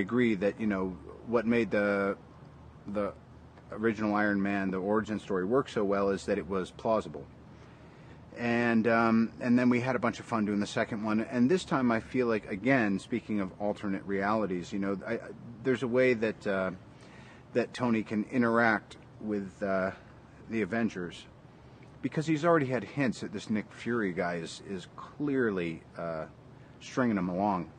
agree that, you know, what made the original Iron Man, the origin story, work so well is that it was plausible. And then we had a bunch of fun doing the second one. And this time I feel like, again, speaking of alternate realities, you know, there's a way that that Tony can interact with the Avengers, because he's already had hints that this Nick Fury guy is clearly stringing him along.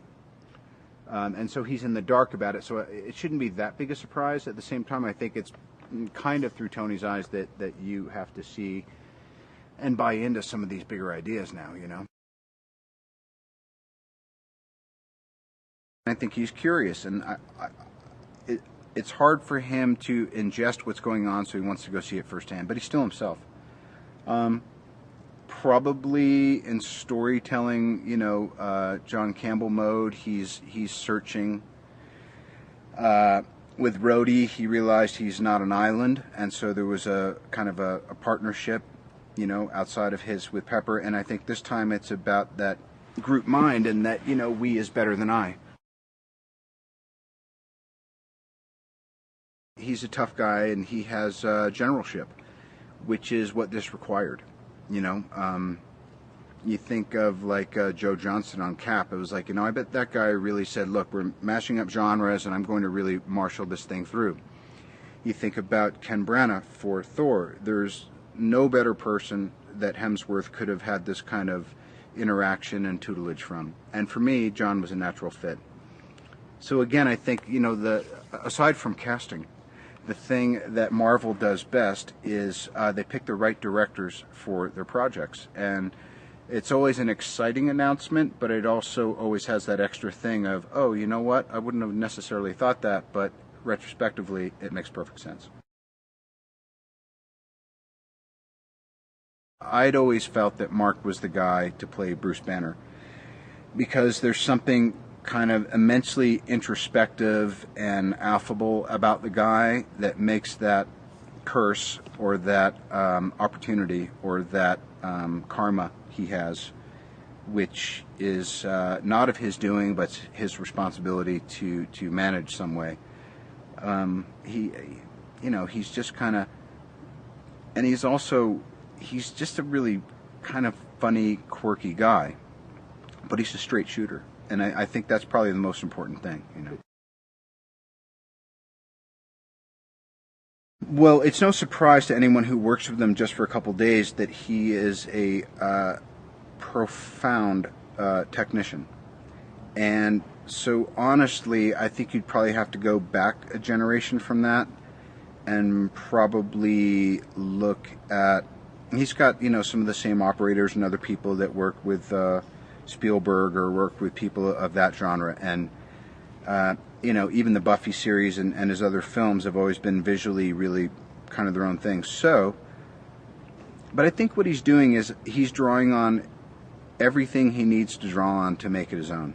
And so he's in the dark about it, so it shouldn't be that big a surprise. At the same time, I think it's kind of through Tony's eyes that you have to see and buy into some of these bigger ideas now, you know. I think he's curious, and it's hard for him to ingest what's going on, so he wants to go see it firsthand, but he's still himself. Probably in storytelling, you know, John Campbell mode, he's searching. With Rhodey, he realized he's not an island, and so there was a kind of a partnership, you know, outside of his with Pepper, and I think this time it's about that group mind and that, you know, we is better than I. He's a tough guy, and he has generalship, which is what this required, you know. You think of like Joe Johnston on Cap. It was like, you know, I bet that guy really said, look, we're mashing up genres and I'm going to really marshal this thing through. You think about Ken Branagh for Thor. There's no better person that Hemsworth could have had this kind of interaction and tutelage from. And for me, John was a natural fit. So again, I think, you know, aside from casting, the thing that Marvel does best is they pick the right directors for their projects. And it's always an exciting announcement, but it also always has that extra thing of, oh, you know what? I wouldn't have necessarily thought that, but retrospectively, it makes perfect sense. I'd always felt that Mark was the guy to play Bruce Banner, because there's something kind of immensely introspective and affable about the guy that makes that curse or that opportunity or that karma he has, which is not of his doing, but his responsibility to manage some way. He, you know, he's just kind of, and he's just a really kind of funny, quirky guy, but he's a straight shooter, and I think that's probably the most important thing, you know. Well, it's no surprise to anyone who works with him just for a couple days that he is a profound technician. And so honestly, I think you'd probably have to go back a generation from that and probably look at, he's got, you know, some of the same operators and other people that work with Spielberg or work with people of that genre. And you know, even the Buffy series and his other films have always been visually really kind of their own thing. So, but I think what he's doing is he's drawing on everything he needs to draw on to make it his own.